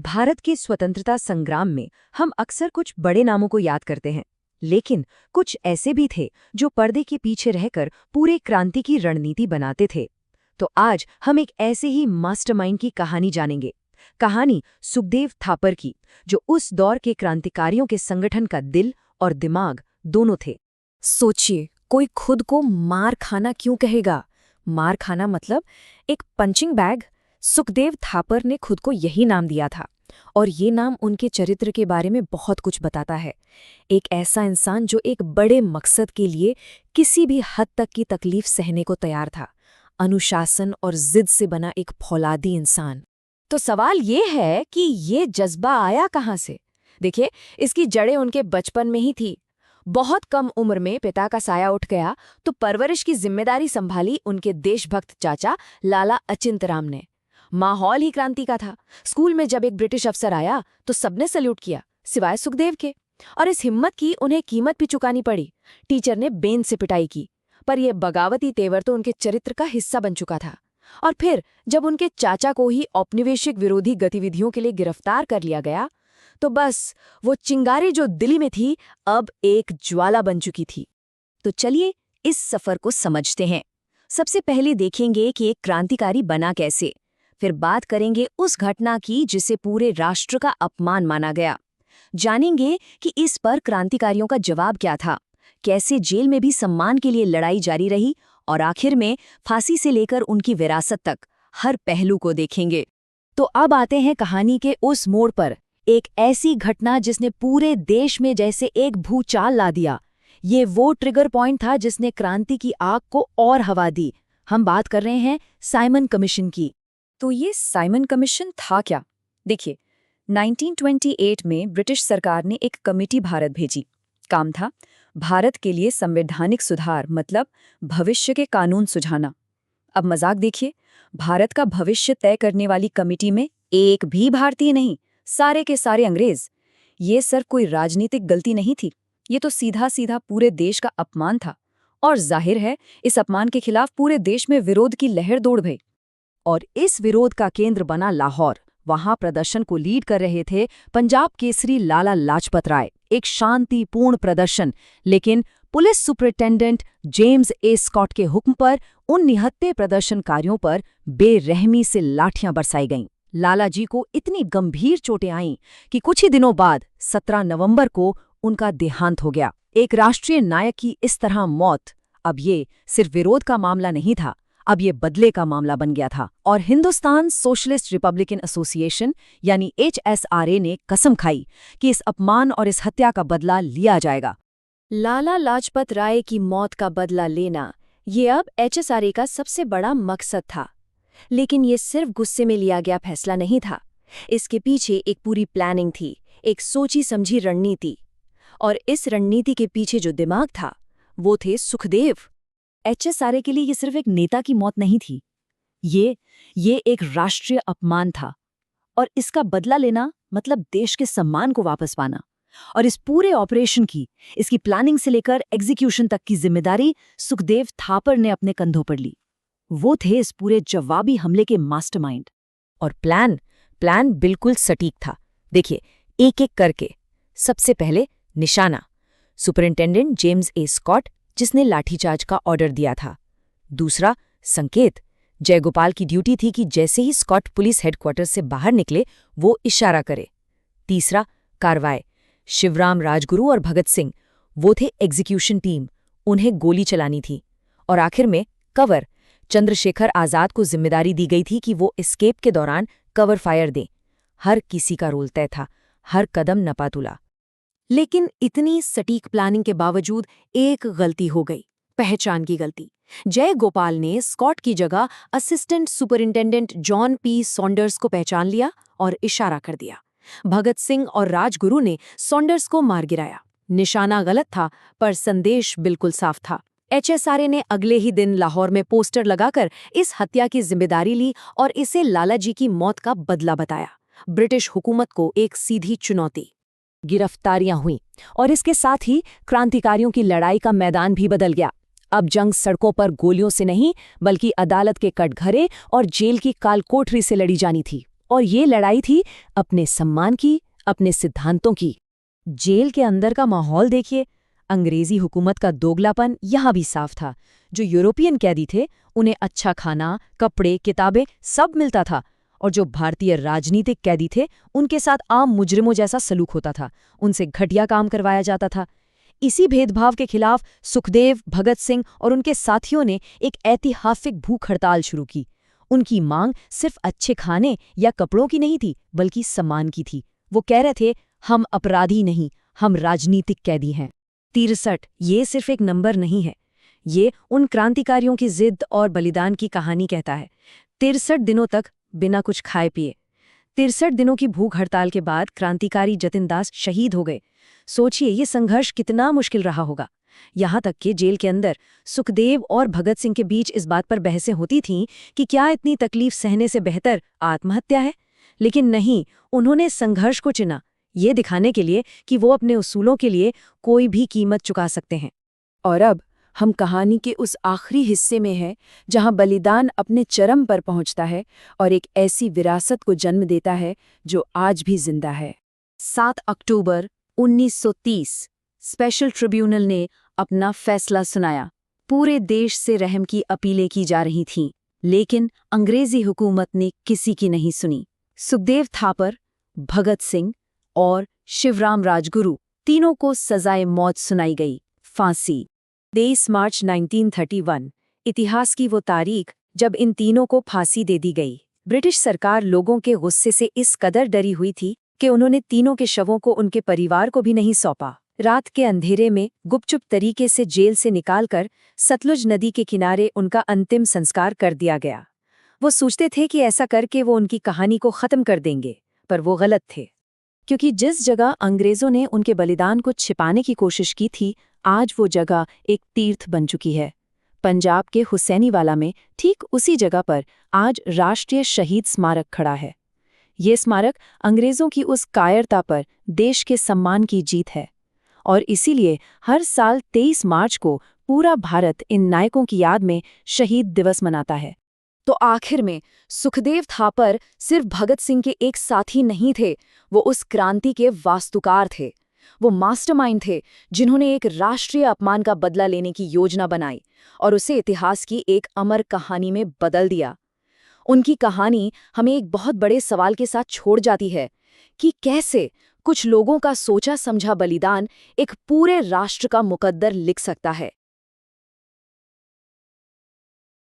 भारत के स्वतंत्रता संग्राम में हम अक्सर कुछ बड़े नामों को याद करते हैं, लेकिन कुछ ऐसे भी थे जो पर्दे के पीछे रहकर पूरे क्रांति की रणनीति बनाते थे। तो आज हम एक ऐसे ही मास्टरमाइंड की कहानी जानेंगे। कहानी सुखदेव थापर की, जो उस दौर के क्रांतिकारियों के संगठन का दिल और दिमाग दोनों थे। सोचिए, कोई खुद को मार खाना क्यों कहेगा? मार खाना मतलब एक पंचिंग बैग। सुखदेव थापर ने खुद को यही नाम दिया था, और ये नाम उनके चरित्र के बारे में बहुत कुछ बताता है। एक ऐसा इंसान जो एक बड़े मकसद के लिए किसी भी हद तक की तकलीफ सहने को तैयार था। अनुशासन और जिद से बना एक फौलादी इंसान। तो सवाल ये है कि ये जज्बा आया कहाँ से? देखिए, इसकी जड़ें उनके बचपन में ही थी। बहुत कम उम्र में पिता का साया उठ गया तो परवरिश की जिम्मेदारी संभाली उनके देशभक्त चाचा लाला अचिंतराम ने। माहौल ही क्रांति का था। स्कूल में जब एक ब्रिटिश अफसर आया तो सबने सल्यूट किया, सिवाय सुखदेव के। और इस हिम्मत की उन्हें कीमत भी चुकानी पड़ी। टीचर ने बेन से पिटाई की, पर यह बगावती तेवर तो उनके चरित्र का हिस्सा बन चुका था। और फिर जब उनके चाचा को ही औपनिवेशिक विरोधी गतिविधियों के लिए गिरफ्तार कर लिया गया, तो बस वो चिंगारी जो दिल्ली में थी अब एक ज्वाला बन चुकी थी। तो चलिए इस सफर को समझते हैं। सबसे पहले देखेंगे कि एक क्रांतिकारी बना कैसे, फिर बात करेंगे उस घटना की जिसे पूरे राष्ट्र का अपमान माना गया। जानेंगे कि इस पर क्रांतिकारियों का जवाब क्या था, कैसे जेल में भी सम्मान के लिए लड़ाई जारी रही, और आखिर में फांसी से लेकर उनकी विरासत तक हर पहलू को देखेंगे। तो अब आते हैं कहानी के उस मोड़ पर, एक ऐसी घटना जिसने पूरे देश में जैसे एक भूचाल ला दिया। ये वो ट्रिगर पॉइंट था जिसने क्रांति की आग को और हवा दी। हम बात कर रहे हैं साइमन कमीशन की। तो ये साइमन कमीशन था क्या? देखिए, 1928 में ब्रिटिश सरकार ने एक कमेटी भारत भेजी। काम था भारत के लिए संवैधानिक सुधार, मतलब भविष्य के कानून सुझाना। अब मजाक देखिए, भारत का भविष्य तय करने वाली कमेटी में एक भी भारतीय नहीं, सारे के सारे अंग्रेज। ये सिर्फ कोई राजनीतिक गलती नहीं थी, ये तो सीधा सीधा पूरे देश का अपमान था। और जाहिर है, इस अपमान के खिलाफ पूरे देश में विरोध की लहर दौड़ गई। और इस विरोध का केंद्र बना लाहौर। वहां प्रदर्शन को लीड कर रहे थे पंजाब केसरी लाला लाजपत राय। एक शांतिपूर्ण प्रदर्शन, लेकिन police superintendent James A Scott के हुक्म पर उन निहत्थे प्रदर्शनकारियों पर बेरहमी से लाठियां बरसाई गईं। लाला जी को इतनी गंभीर चोटें आईं कि कुछ ही दिनों बाद 17 नवंबर को उनका देहांत हो गया। एक राष्ट्रीय नायक की इस तरह मौत, अब ये सिर्फ विरोध का मामला नहीं था, अब ये बदले का मामला बन गया था। और हिंदुस्तान सोशलिस्ट रिपब्लिकन एसोसिएशन यानी HSRA ने कसम खाई कि इस अपमान और इस हत्या का बदला लिया जाएगा। लाला लाजपत राय की मौत का बदला लेना, ये अब HSRA का सबसे बड़ा मकसद था। लेकिन ये सिर्फ गुस्से में लिया गया फैसला नहीं था। इसके पीछे एक पूरी प्लानिंग थी, एक सोची समझी रणनीति। और इस रणनीति के पीछे जो दिमाग था वो थे सुखदेव। HSRA के लिए ये सिर्फ एक नेता की मौत नहीं थी, ये एक राष्ट्रीय अपमान था। और इसका बदला लेना मतलब देश के सम्मान को वापस पाना। और इस पूरे ऑपरेशन की, इसकी प्लानिंग से लेकर एग्जीक्यूशन तक की जिम्मेदारी सुखदेव थापर ने अपने कंधों पर ली। वो थे इस पूरे जवाबी हमले के मास्टरमाइंड। और प्लान बिल्कुल सटीक था। देखिए, एक एक करके। सबसे पहले निशाना, सुपरिंटेंडेंट जेम्स ए स्कॉट, जिसने लाठीचार्ज का ऑर्डर दिया था। दूसरा, संकेत, जयगोपाल की ड्यूटी थी कि जैसे ही स्कॉट पुलिस हेडक्वार्टर से बाहर निकले वो इशारा करे। तीसरा, कार्रवाई, शिवराम राजगुरु और भगत सिंह, वो थे एग्जीक्यूशन टीम, उन्हें गोली चलानी थी। और आखिर में कवर, चंद्रशेखर आजाद को जिम्मेदारी दी गई थी कि वो एस्केप के दौरान कवर फायर दें। हर किसी का रोल तय था, हर कदम नपातुला। लेकिन इतनी सटीक प्लानिंग के बावजूद एक गलती हो गई, पहचान की गलती। जय गोपाल ने स्कॉट की जगह assistant superintendent John P Saunders को पहचान लिया और इशारा कर दिया। भगत सिंह और राजगुरु ने सॉन्डर्स को मार गिराया। निशाना गलत था, पर संदेश बिल्कुल साफ था। HSRA ने अगले ही दिन लाहौर में पोस्टर लगाकर इस हत्या की जिम्मेदारी ली और इसे लालाजी की मौत का बदला बताया। ब्रिटिश हुकूमत को एक सीधी चुनौती। गिरफ्तारियां हुईं, और इसके साथ ही क्रांतिकारियों की लड़ाई का मैदान भी बदल गया। अब जंग सड़कों पर गोलियों से नहीं, बल्कि अदालत के कटघरे और जेल की कालकोठरी से लड़ी जानी थी। और ये लड़ाई थी अपने सम्मान की, अपने सिद्धांतों की। जेल के अंदर का माहौल देखिए, अंग्रेजी हुकूमत का दोगलापन यहाँ भी साफ था। जो यूरोपियन कैदी थे उन्हें अच्छा खाना, कपड़े, किताबें सब मिलता था, और जो भारतीय राजनीतिक कैदी थे उनके साथ आम मुजरिमों जैसा सलूक होता था, उनसे घटिया काम करवाया जाता था। इसी भेदभाव के खिलाफ सुखदेव, भगत सिंह और उनके साथियों ने एक ऐतिहासिक भूख हड़ताल शुरू की। उनकी मांग सिर्फ अच्छे खाने या कपड़ों की नहीं थी, बल्कि सम्मान की थी। वो कह रहे थे, हम अपराधी नहीं, हम राजनीतिक कैदी हैं। 63 ये सिर्फ एक नंबर नहीं है, ये उन क्रांतिकारियों की जिद और बलिदान की कहानी कहता है। 63 दिनों तक बिना कुछ खाए पिए, 63 दिनों की भूख हड़ताल के बाद क्रांतिकारी जतिन दास शहीद हो गए। सोचिए ये संघर्ष कितना मुश्किल रहा होगा। यहाँ तक कि जेल के अंदर सुखदेव और भगत सिंह के बीच इस बात पर बहसें होती थीं कि क्या इतनी तकलीफ सहने से बेहतर आत्महत्या है। लेकिन नहीं, उन्होंने संघर्ष को चुना, ये दिखाने के लिए कि वो अपने उसूलों के लिए कोई भी कीमत चुका सकते हैं। और अब हम कहानी के उस आखिरी हिस्से में हैं जहां बलिदान अपने चरम पर पहुंचता है और एक ऐसी विरासत को जन्म देता है जो आज भी जिंदा है। 7 अक्टूबर 1930 स्पेशल ट्रिब्यूनल ने अपना फैसला सुनाया। पूरे देश से रहम की अपीलें की जा रही थीं, लेकिन अंग्रेजी हुकूमत ने किसी की नहीं सुनी। सुखदेव थापर, भगत सिंह और शिवराम राजगुरु तीनों को सजाए मौत सुनाई गई, फांसी। 23 मार्च 1931 इतिहास की वो तारीख जब इन तीनों को फांसी दे दी गई। ब्रिटिश सरकार लोगों के गुस्से से इस कदर डरी हुई थी कि उन्होंने तीनों के शवों को उनके परिवार को भी नहीं सौंपा। रात के अंधेरे में गुपचुप तरीके से जेल से निकालकर सतलुज नदी के किनारे उनका अंतिम संस्कार कर दिया गया। वो सोचते थे कि ऐसा करके वो उनकी कहानी को खत्म कर देंगे, पर वो गलत थे, क्योंकि जिस जगह अंग्रेजों ने उनके बलिदान को छिपाने की कोशिश की थी, आज वो जगह एक तीर्थ बन चुकी है। पंजाब के हुसैनीवाला में ठीक उसी जगह पर आज राष्ट्रीय शहीद स्मारक खड़ा है। ये स्मारक अंग्रेजों की उस कायरता पर देश के सम्मान की जीत है, और इसीलिए हर साल 23 मार्च को पूरा भारत इन नायकों की याद में शहीद दिवस मनाता है। तो आखिर में सुखदेव थापर सिर्फ भगत सिंह के एक साथी नहीं थे, वो उस क्रांति के वास्तुकार थे। वो मास्टरमाइंड थे जिन्होंने एक राष्ट्रीय अपमान का बदला लेने की योजना बनाई और उसे इतिहास की एक अमर कहानी में बदल दिया। उनकी कहानी हमें एक बहुत बड़े सवाल के साथ छोड़ जाती है कि कैसे कुछ लोगों का सोचा समझा बलिदान एक पूरे राष्ट्र का मुकद्दर लिख सकता है।